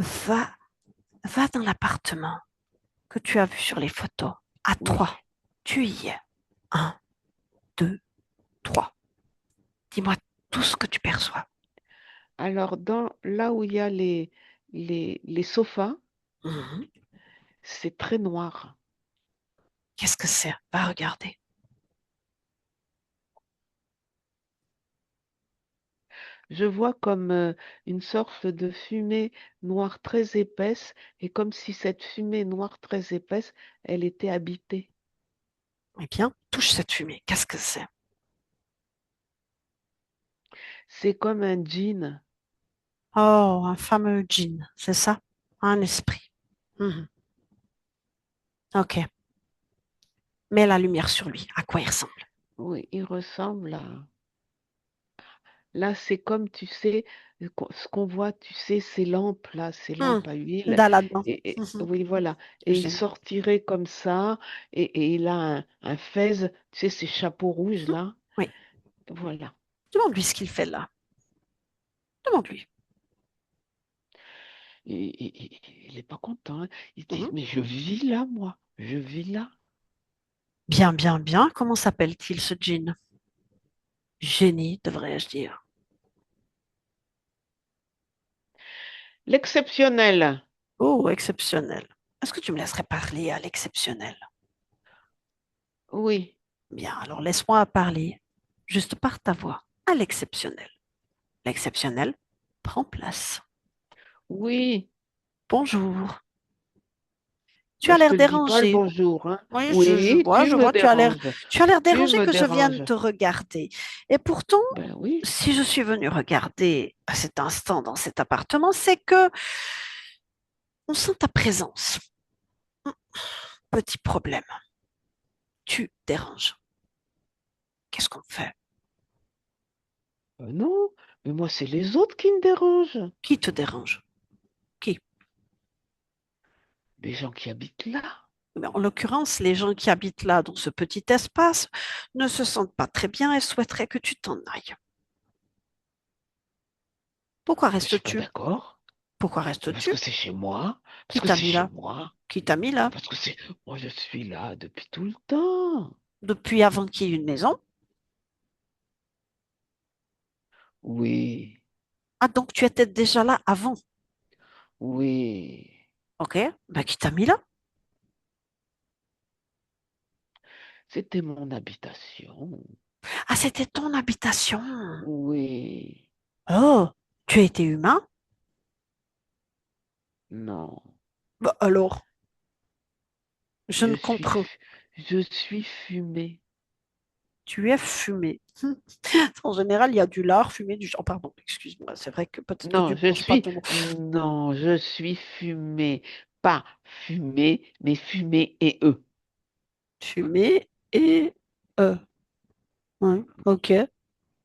Va, va dans l'appartement que tu as vu sur les photos. À Oui. trois. Tu y es. Un, deux, trois. Dis-moi tout ce que tu perçois. Alors, là où il y a les sofas, Mhm. c'est très noir. Qu'est-ce que c'est? Va regarder. Je vois comme une sorte de fumée noire très épaisse et comme si cette fumée noire très épaisse, elle était habitée. Eh bien, touche cette fumée. Qu'est-ce que c'est? C'est comme un djinn. Oh, un fameux djinn, c'est ça? Un esprit. Mhm. Ok. Mets la lumière sur lui. À quoi il ressemble? Oui, il ressemble à... Là, c'est comme, tu sais, ce qu'on voit, tu sais, ces lampes, là, ces Hmm. lampes à huile. D'Aladin. Et Mhm. oui, voilà. Et il Génial. sortirait comme ça, et il a un fez, tu sais, ces chapeaux rouges, Mhm. là. Oui. Voilà. Demande-lui ce qu'il fait là. Demande-lui. Il n'est pas content, hein. Il dit, Mhm. mais je vis là, moi. Je vis là. Bien, bien, bien. Comment s'appelle-t-il ce djinn? Génie, devrais-je dire. L'exceptionnel. Oh, exceptionnel. Est-ce que tu me laisserais parler à l'exceptionnel? Oui, Bien, alors laisse-moi parler, juste par ta voix, à l'exceptionnel. L'exceptionnel, prends place. oui. Bonjour. Tu Bah, as je te l'air le dis pas le dérangé. bonjour, hein. Oui, Oui, tu je me vois, déranges. tu as l'air Tu dérangé me que je vienne déranges. te regarder. Et pourtant, Ben oui. si je suis venue regarder à cet instant dans cet appartement, c'est que on sent ta présence. Petit problème. Tu déranges. Qu'est-ce qu'on fait? Non, mais moi, c'est les autres qui me dérangent. Qui te dérange? Qui? Les gens qui habitent là. Mais en l'occurrence, les gens qui habitent là, dans ce petit espace, ne se sentent pas très bien et souhaiteraient que tu t'en ailles. Pourquoi Je suis pas restes-tu? d'accord. Pourquoi Parce restes-tu? que c'est chez moi. Parce Qui que t'a c'est mis chez là? moi. Qui t'a mis là? Parce que c'est... Moi, je suis là depuis tout le temps. Depuis avant qu'il y ait une maison? Oui, Ah, donc tu étais déjà là avant. oui. Ok, ben qui t'a mis là? C'était mon habitation. Ah, c'était ton habitation. Oui. Oh, tu as été humain? Non. Bah, alors, je Je ne suis... comprends. Je suis fumé. Tu es fumé. En général, il y a du lard fumé, du... Oh, pardon, excuse-moi, c'est vrai que peut-être que tu Non, ne manges pas ton mot. Non, je suis fumé. Pas fumé, mais fumé et eux. Fumé et... Euh, ouais, ok.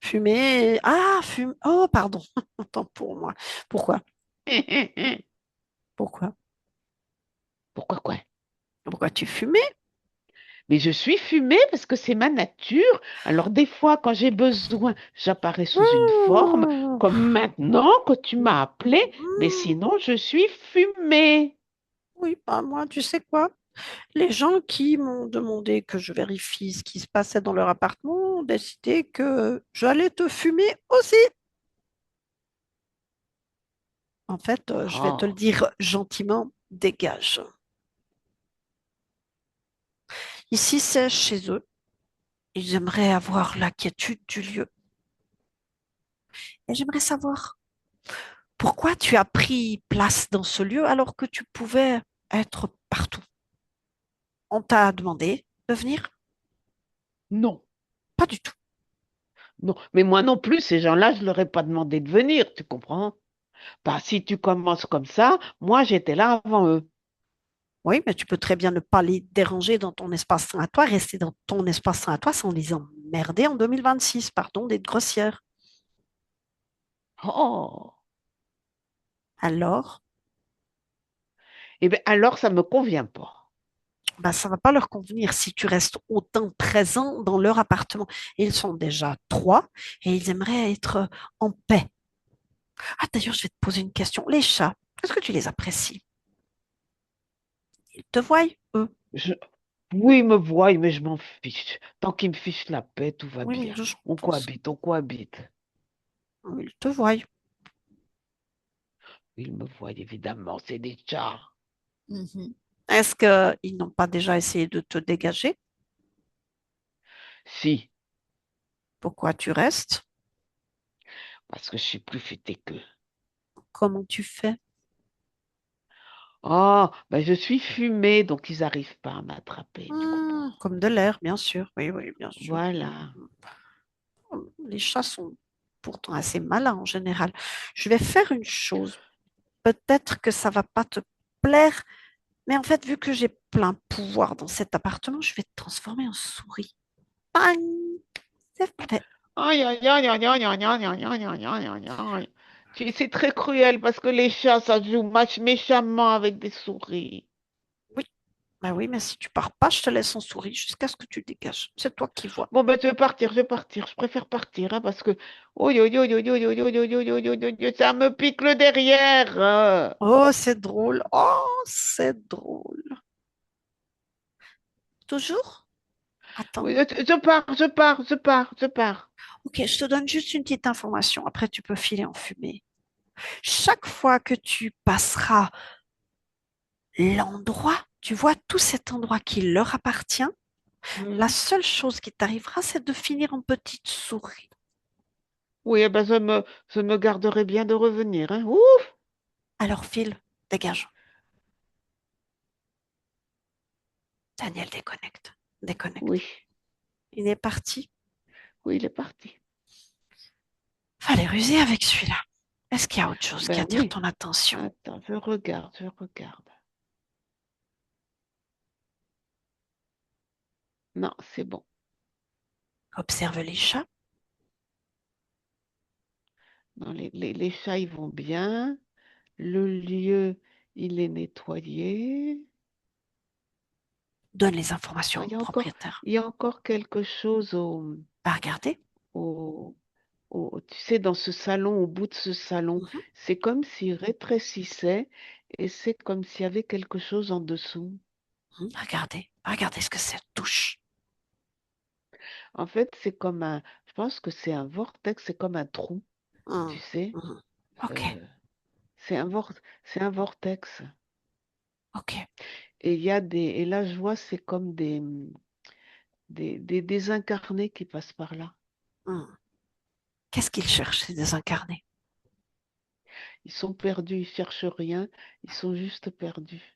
Fumé... Ah, fume... Oh, pardon. Attends pour moi. Pourquoi? Pourquoi? Pourquoi quoi? Pourquoi tu fumais? Mais je suis fumée parce que c'est ma nature. Alors des fois, quand j'ai besoin, j'apparais sous une forme, Mmh. comme maintenant que tu m'as appelé, mais sinon, je suis fumée. Oui, bah moi, tu sais quoi? Les gens qui m'ont demandé que je vérifie ce qui se passait dans leur appartement ont décidé que j'allais te fumer aussi. En fait, je vais te le Oh, dire gentiment, dégage. Ici, c'est chez eux. Ils aimeraient avoir la quiétude du lieu. Et j'aimerais savoir pourquoi tu as pris place dans ce lieu alors que tu pouvais être partout. On t'a demandé de venir? non, Pas du tout. non. Mais moi non plus, ces gens-là, je leur ai pas demandé de venir, tu comprends? Bah, si tu commences comme ça, moi, j'étais là avant eux. Oui, mais tu peux très bien ne pas les déranger dans ton espace à toi, rester dans ton espace à toi sans les emmerder en 2026. Pardon d'être grossière. Oh, Alors, eh bien, alors, ça me convient pas. bah, ça ne va pas leur convenir si tu restes autant présent dans leur appartement. Ils sont déjà trois et ils aimeraient être en paix. Ah, d'ailleurs, je vais te poser une question. Les chats, Est-ce que tu les apprécies? Ils te voient, eux. Je... Oui, il me voit, mais je m'en fiche. Tant qu'il me fiche la paix, tout va Oui, mais bien. je On pense. cohabite, on cohabite. Ils te voient. Il me voit, évidemment, c'est des chats. Mhm. Est-ce qu'ils n'ont pas déjà essayé de te dégager? Si, Pourquoi tu restes? parce que je suis plus futé qu'eux. Comment tu fais? Oh, ben je suis fumée, donc ils n'arrivent pas à m'attraper, tu comprends? Comme de l'air, bien sûr. Oui, oui, bien sûr. Voilà. Les chats sont pourtant assez malins en général. Je vais faire une chose. Peut-être que ça va pas te plaire, mais en fait, vu que j'ai plein pouvoir dans cet appartement, je vais te transformer en souris. Bang! C'est fait. Aïe, aïe, aïe, aïe, aïe, aïe, aïe, aïe, aïe, aïe, aïe, aïe, aïe. C'est très cruel parce que les chats, ça joue match méchamment avec des souris. Oui, bah oui, mais si tu pars pas, je te laisse en souris jusqu'à ce que tu dégages. C'est toi qui vois. Bon, ben, je vais partir, je vais partir. Je préfère partir, hein, parce que... Oh, yo, yo, yo, yo, yo, yo, yo, yo, yo, yo, yo, yo, ça me pique le derrière. Oh, c'est drôle. Oh, c'est drôle. Toujours? Attends. Oui, je pars, je pars, je pars, je pars. Ok, je te donne juste une petite information. Après, tu peux filer en fumée. Chaque fois que tu passeras l'endroit, tu vois tout cet endroit qui leur appartient, la Mhm. seule chose qui t'arrivera, c'est de finir en petite souris. Oui, eh ben, je me garderai bien de revenir, hein. Ouf! Alors file, dégage. Daniel déconnecte. Oui, Déconnecte. Il est parti. oui, il est parti. Fallait ruser avec celui-là. Est-ce qu'il y a autre chose qui Ben attire oui. ton attention? Attends, je regarde, je regarde. Non, c'est bon. Observe les chats. Non, les chats, ils vont bien. Le lieu, il est nettoyé. Donne les Ah, informations au propriétaire. il y a encore quelque chose Va regarder. au, tu sais, dans ce salon, au bout de ce salon. Mhm. C'est comme s'il rétrécissait et c'est comme s'il y avait quelque chose en dessous. Regardez. Regardez ce que c'est. Touche. En fait, c'est comme un, je pense que c'est un vortex, c'est comme un trou, tu Mhm. sais. Mhm. Ok. Euh, c'est un vortex. Ok. Et il y a des, et là, je vois, c'est comme des désincarnés qui passent par là. Mhm. Qu'est-ce qu'ils cherchent, ces désincarnés? Ils sont perdus, ils cherchent rien, ils sont juste perdus.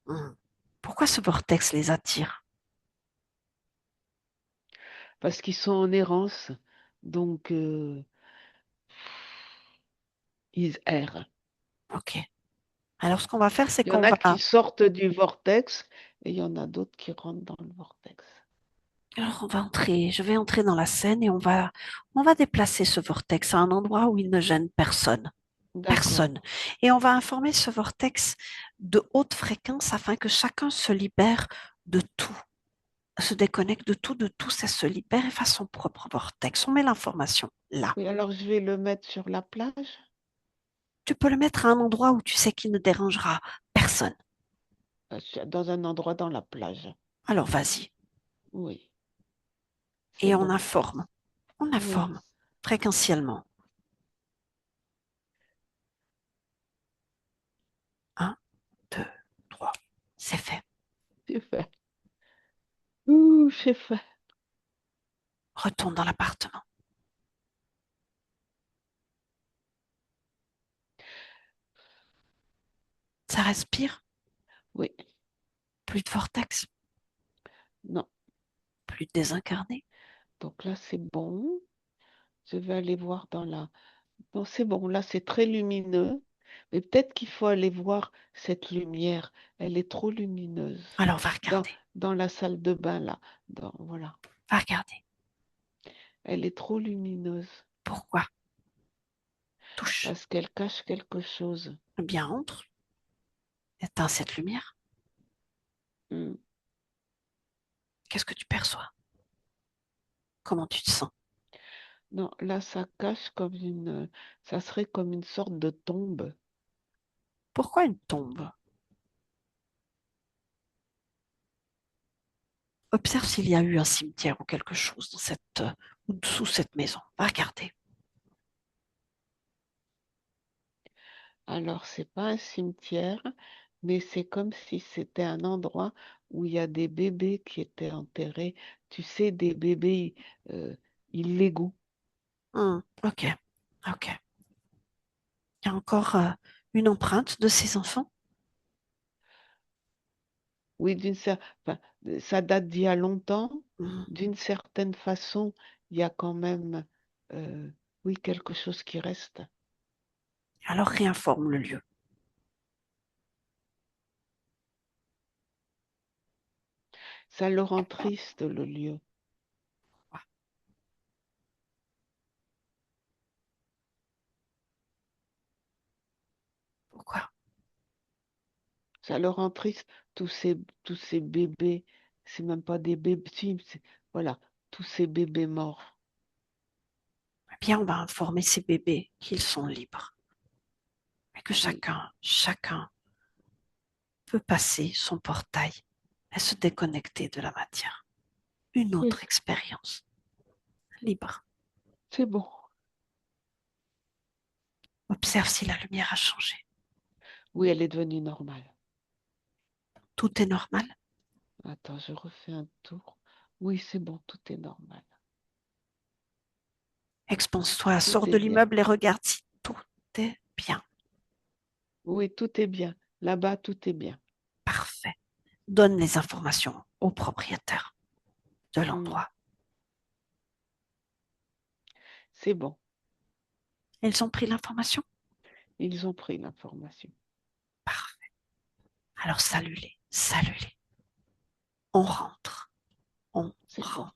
Mhm. Pourquoi ce vortex les attire? Parce qu'ils sont en errance, donc ils errent. Ok. Alors, ce qu'on va faire, c'est Il y en qu'on a va, qui sortent du vortex et il y en a d'autres qui rentrent dans le vortex. alors on va entrer. Je vais entrer dans la scène et on va déplacer ce vortex à un endroit où il ne gêne personne. D'accord. Personne. Et on va informer ce vortex de haute fréquence afin que chacun se libère de tout, se déconnecte de tout, ça se libère et fasse son propre vortex. On met l'information là. Oui, alors je vais le mettre sur la plage, Tu peux le mettre à un endroit où tu sais qu'il ne dérangera personne. dans un endroit dans la plage. Alors vas-y. Oui, c'est Et bon. on Oui, informe fréquentiellement. Un, deux, trois. C'est fait. c'est fait. Ouh, c'est fait. Retourne dans l'appartement. Ça respire. Oui, Plus de vortex. non. Plus de désincarné. Donc là, c'est bon. Je vais aller voir dans la... Non, c'est bon, là, c'est très lumineux. Mais peut-être qu'il faut aller voir cette lumière. Elle est trop lumineuse. Alors va Dans, regarder. dans la salle de bain, là. Voilà. Va regarder. Elle est trop lumineuse Pourquoi? Touche. parce qu'elle cache quelque chose. Eh bien, entre. Éteins cette lumière. Hmm. Qu'est-ce que tu perçois? Comment tu te sens? Non, là, ça cache comme une... Ça serait comme une sorte de tombe. Pourquoi une tombe? Observe s'il y a eu un cimetière ou quelque chose dans ou sous cette maison. Va regarder. Alors, c'est pas un cimetière, mais c'est comme si c'était un endroit où il y a des bébés qui étaient enterrés. Tu sais, des bébés illégaux. Ok, ok. Il y a encore une empreinte de ces enfants? Oui, enfin, ça date d'il y a longtemps. Hmm. D'une certaine façon, il y a quand même, euh, oui, quelque chose qui reste. Alors réinforme le lieu. Ça le rend triste, le lieu. Pourquoi? Ça le rend triste, tous ces bébés. C'est même pas des bébés, si, voilà, tous ces bébés morts. Eh bien, on va informer ces bébés qu'ils sont libres et que Oui, chacun peut passer son portail et se déconnecter de la matière. Une oui, autre expérience libre. c'est bon. Observe si la lumière a changé. Oui, elle est devenue normale. Tout est normal. Attends, je refais un tour. Oui, c'est bon, tout est normal. Expanse-toi, Tout sors est de bien. l'immeuble et regarde si tout est bien. Oui, tout est bien. Là-bas, tout est bien. Parfait. Donne les informations au propriétaire de Hmm, l'endroit. c'est bon. Ils ont pris l'information? Ils ont pris l'information. Parfait. Alors salue-les, salue-les. On rentre, on C'est bon. rentre.